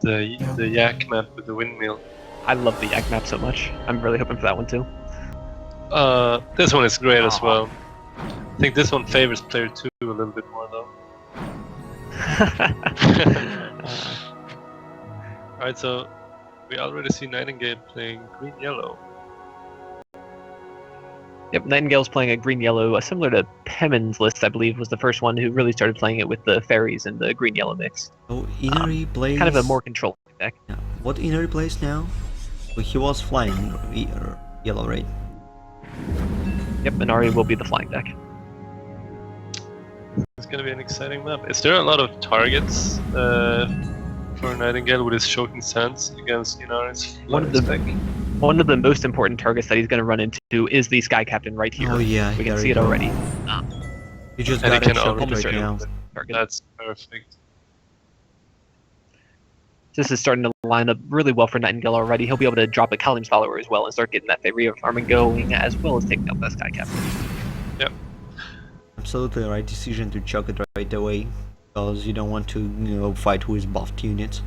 the yak map with the windmill. I love the yak map so much. I'm really hoping for that one too. This one is great as well. I think this one favors player 2 a little bit more though. Alright, so we already see Nightingale playing green-yellow. Yep, Nightingale's playing a green-yellow, similar to Pemin's list, I believe, was the first one who really started playing it with the fairies and the green-yellow mix. So Inari plays... kind of a more controlled deck. Yeah. What Inari plays now? Well, he was flying yellow, right? Yep, Inari will be the flying deck. It's gonna be an exciting map. Is there a lot of targets for Nightingale with his Choking Sands against Inari's deck? One of the most important targets that he's going to run into is the Sky Captain right here. Oh yeah, we can see it already. You just got it almost right now. That's perfect. This is starting to line up really well for Nightingale already. He'll be able to drop a Kalim's follower as well and start getting that Faeria farming going, as well as taking out that Sky Captain. Yep. Absolutely the right decision to chuck it right away, because you don't want to, fight with buffed units.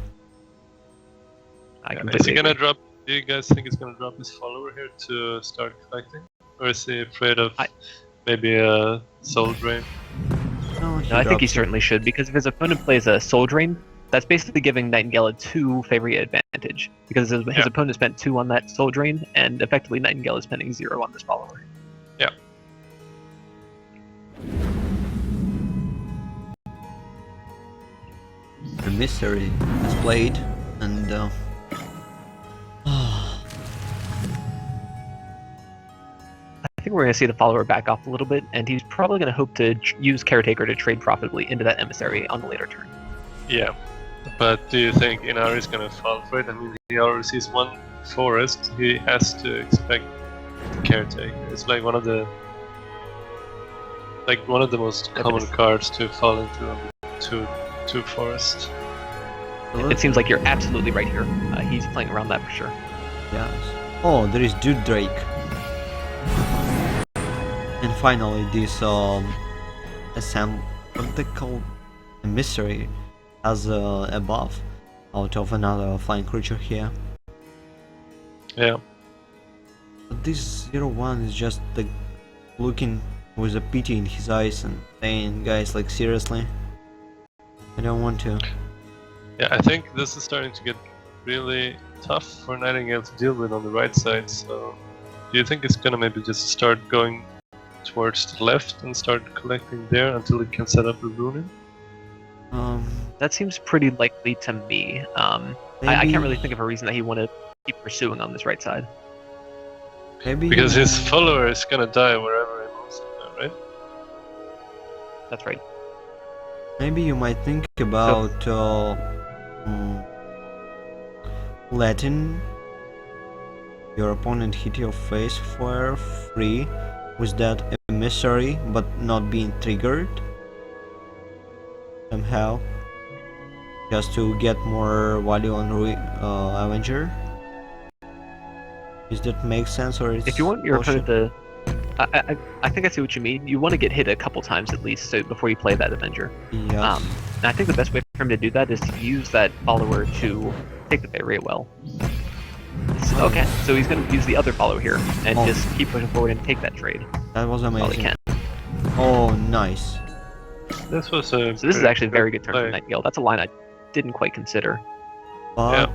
Is he gonna drop? Do you guys think he's gonna drop his follower here to start collecting, or is he afraid of maybe a soul drain? No, I think he certainly should, because if his opponent plays a soul drain, that's basically giving Nightingale a 2 Faeria advantage, because his opponent spent 2 on that soul drain, and effectively Nightingale is spending 0 on this follower. Yeah. The mystery is played, and I think we're going to see the follower back off a little bit, and he's probably going to hope to use Caretaker to trade profitably into that emissary on the later turn. Yeah, but do you think Inari is going to fall for it? I mean, he already sees 1 forest, he has to expect Caretaker. It's like one of the most common cards to fall into two forests. It seems like you're absolutely right here. He's playing around that for sure. Yes. Oh, there is Dude Drake. And finally, this what they call emissary has a buff out of another flying creature here. Yeah. But this 0-1 is just looking with a pity in his eyes and saying, guys, like seriously, I don't want to. Yeah, I think this is starting to get really tough for Nightingale to deal with on the right side, so do you think it's gonna maybe just start going towards the left and start collecting there until it can set up a Lunar? That seems pretty likely to me. I can't really think of a reason that he want to keep pursuing on this right side. Maybe because his follower is gonna die wherever he moves to go, right? That's right. Maybe you might think about letting your opponent hit your face for free with that emissary, but not being triggered somehow, just to get more value on Avenger. Does that make sense, or is if you want your opponent to, I think I see what you mean. You want to get hit a couple times at least, so before you play that Avenger. Yes. And I think the best way for him to do that is to use that follower to take the Faeria well. Okay, so he's going to use the other follower here and just keep pushing forward and take that trade. That was amazing. While he can. Oh, nice. This was so this is actually a very good turn for Nightingale. That's a line I didn't quite consider. Yeah,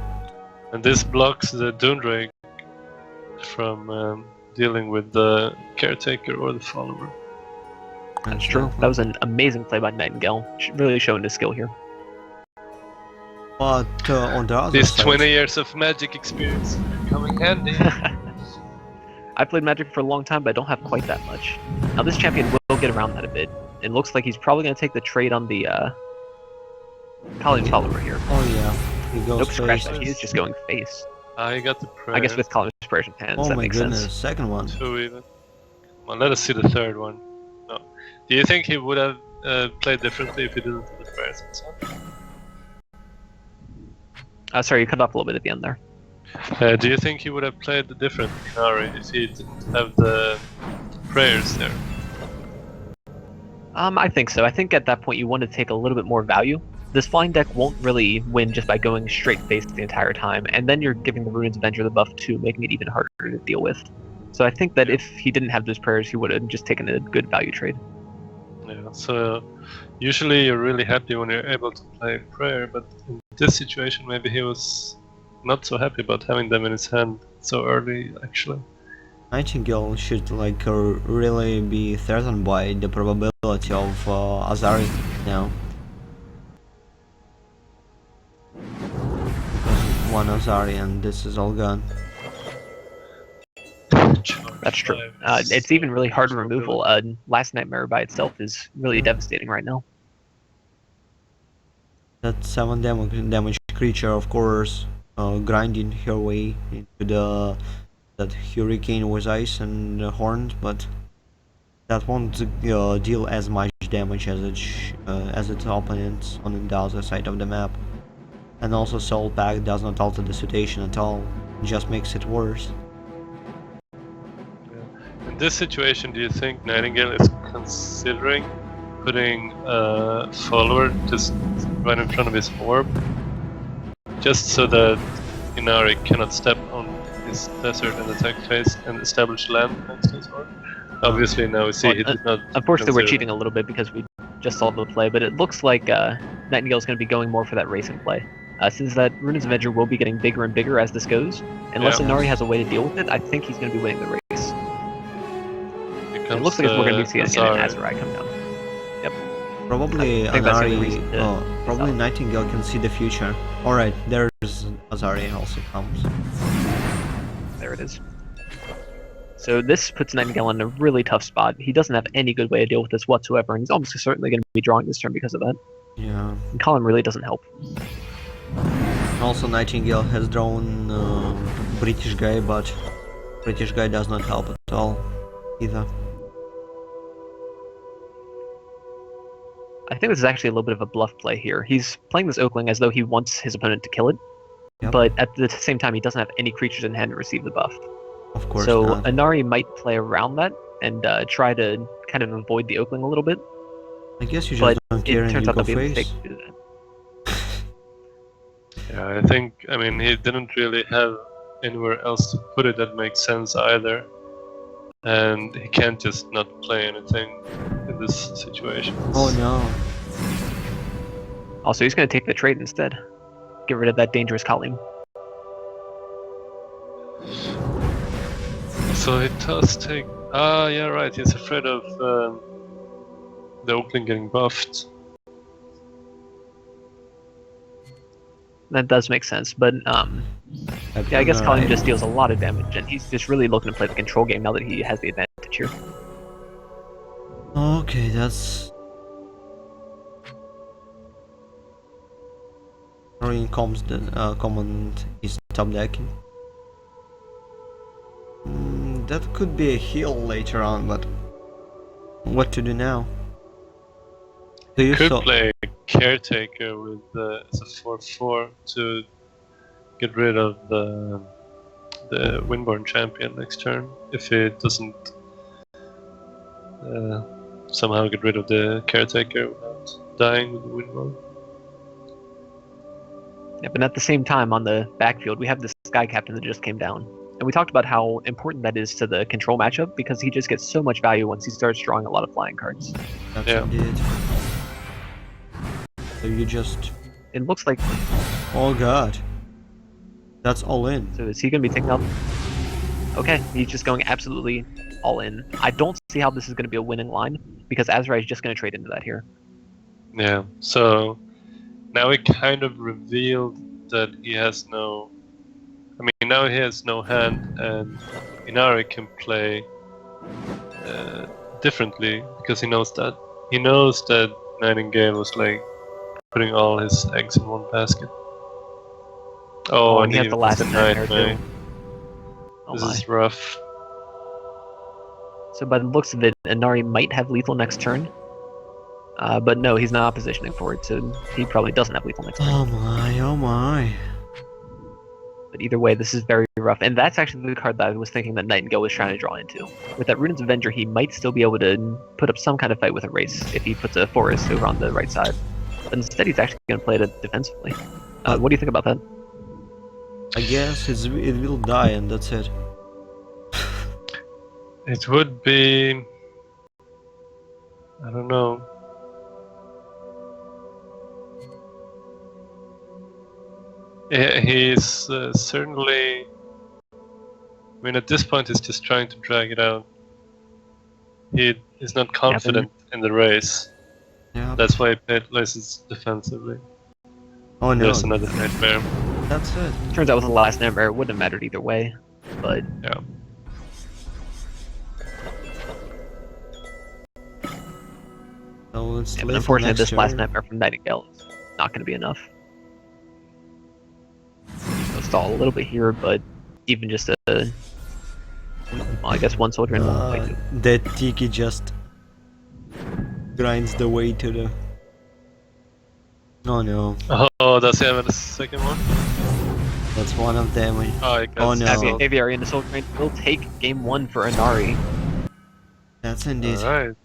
and this blocks the Doomdrake from dealing with the Caretaker or the follower. That's true. That was an amazing play by Nightingale. Really showing his skill here. But on the other These side, 20 years of Magic experience coming handy. I played Magic for a long time, but I don't have quite that much. Now this champion will get around that a bit. It looks like he's probably going to take the trade on the Kalim's follower here. Oh yeah, he goes scratch that. He's just going face. I got the prayer. I guess with Kalim's Inspiration hands, that makes sense. Second one. 2 even. Come on, let us see the third one. No. Do you think he would have played differently if he didn't do the prayers himself? Sorry, you cut off a little bit at the end there. Do you think he would have played different Inari if he didn't have the prayers there? I think so. I think at that point you want to take a little bit more value this flying deck won't really win just by going straight face the entire time, and then you're giving the Ruins Avenger the buff too, making it even harder to deal with. So I think that if he didn't have those prayers, he would have just taken a good value trade. Yeah, so usually you're really happy when you're able to play prayer, but in this situation maybe he was not so happy about having them in his hand so early, actually. Nightingale should like really be threatened by the probability of Azari now. Because one Azari and this is all gone. That's true. It's even really hard removal. Last Nightmare by itself is really devastating right now. That 7 damage creature, of course, grinding her way into that hurricane with ice and horns, but that won't deal as much damage as its opponents on the other side of the map. And also Soul Pack does not alter the situation at all, it just makes it worse. In this situation, do you think Nightingale is considering putting a follower just right in front of his orb? Just so that Inari cannot step on his desert and attack phase and establish land next to his orb? Obviously now we see he did not. Unfortunately we're cheating a little bit because we just saw the play, but it looks like Nightingale is going to be going more for that racing play. Since that Ruins Avenger will be getting bigger and bigger as this goes, unless Inari has a way to deal with it, I think he's going to be winning the race. It looks like we're going to be seeing an Azari come down. Yep. Probably Inari, probably Nightingale can see the future. Alright, there's Azari also comes. There it is. So this puts Nightingale in a really tough spot. He doesn't have any good way to deal with this whatsoever, and he's almost certainly going to be drawing this turn because of that. Yeah. And Colin really doesn't help. Also Nightingale has drawn British guy, but British guy does not help at all either. I think this is actually a little bit of a bluff play here. He's playing this Oakling as though he wants his opponent to kill it, but at the same time he doesn't have any creatures in hand to receive the buff. Of course so not. Inari might play around that and try to kind of avoid the Oakling a little bit. I guess you just don't care and you go face. Yeah, I mean, he didn't really have anywhere else to put it that makes sense either. And he can't just not play anything in this situation. Oh no. Also, he's going to take the trade instead. Get rid of that dangerous Colleen. So it does take... Ah, yeah, right, he's afraid of the Oakling getting buffed. That does make sense, but yeah, I guess Colleen just deals a lot of damage, and he's just really looking to play the control game now that he has the advantage here. Okay, that's... Marine comes the command is top decking. That could be a heal later on, but what to do now? Do you could play Caretaker with as a 4/4 to get rid of the Windborn champion next turn if it doesn't somehow get rid of the Caretaker without dying with the Windborn. Yeah, but at the same time on the backfield we have the Sky Captain that just came down. And we talked about how important that is to the control matchup because he just gets so much value once he starts drawing a lot of flying cards. That's indeed. So you just... It looks like... Oh god. That's all in. So is he going to be taking out... Okay, he's just going absolutely all in. I don't see how this is going to be a winning line because Azrai is just going to trade into that here. Yeah, so now he kind of revealed that he has no... I mean, now he has no hand, and Inari can play differently because he knows that. He knows that Nightingale was like putting all his eggs in one basket. Oh, and he has the last nightmare too. This is rough. So by the looks of it, Inari might have lethal next turn. But no, he's not positioning for it, so he probably doesn't have lethal next turn. Oh my, oh my. But either way, this is very rough. And that's actually the card that I was thinking that Nightingale was trying to draw into. With that Ruins Avenger, he might still be able to put up some kind of fight with a race if he puts a forest over on the right side. But but instead he's actually going to play it defensively. What do you think about that? I guess it will die and that's it. It would be... I don't know. He's certainly... I mean, at this point he's just trying to drag it out. He is not confident in the race. Yeah. That's why he places defensively. Oh no. There's another nightmare. That's it. Turns out with the last nightmare, it wouldn't have mattered either way, but... Yeah. So let's but unfortunately, this last nightmare from Nightingale is not going to be enough. So stall a little bit here, but even just well, I guess one soldier in one way. That Tiki just grinds the way to the... Oh no. Oh, does he have a second one? That's one of them. Oh, he Oh, got no. Faeria and the Soul Train will take game 1 for Inari. That's indeed. Alright.